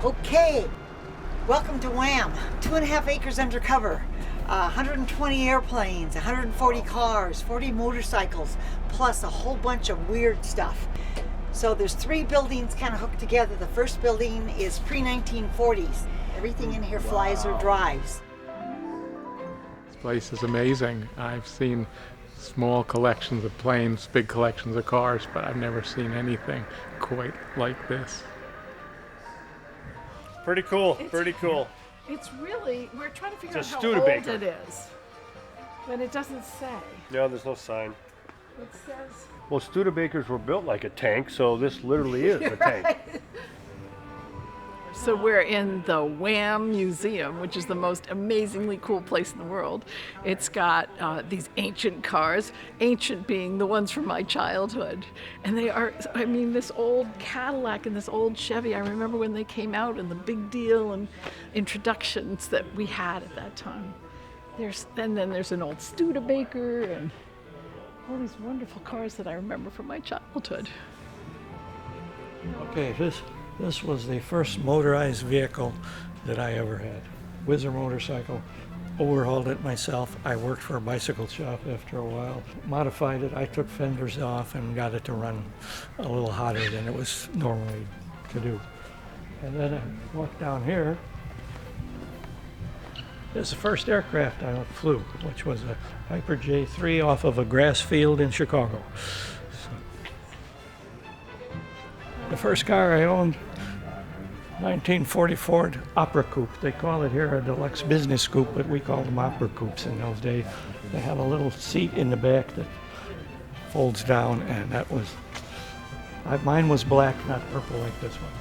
Okay, welcome to Wham. 2.5 acres undercover, 120 airplanes, 140 cars, 40 motorcycles, plus a whole bunch of weird stuff. So there's 3 buildings kind of hooked together. The first building is pre-1940s. Everything in here flies or drives. This place is amazing. I've seen small collections of planes, big collections of cars, but I've never seen anything quite like this. Pretty cool, pretty cool. It's really, we're trying to figure out It's a how old Studebaker. it is. But it doesn't say. No, there's no sign. It says... Well, Studebakers were built like a tank, so this literally is a tank. So we're in the Wham Museum, which is the most amazingly cool place in the world. It's got these ancient cars, ancient being the ones from my childhood. And they are, I mean, this old Cadillac and this old Chevy, I remember when they came out and the big deal and introductions that we had at that time. And then there's an old Studebaker and all these wonderful cars that I remember from my childhood. Okay, this was the first motorized vehicle that I ever had. Whizzer motorcycle. Overhauled it myself. I worked for a bicycle shop after a while. Modified it. I took fenders off and got it to run a little hotter than it was normally to do. And then I walked down here. This is the first aircraft I flew, which was a Piper J3 off of a grass field in Chicago. The first car I owned, 1940 Ford Opera Coupe. They call it here a deluxe business coupe, but we called them Opera Coupes in those days. They have a little seat in the back that folds down, and that was, mine was black, not purple like this one.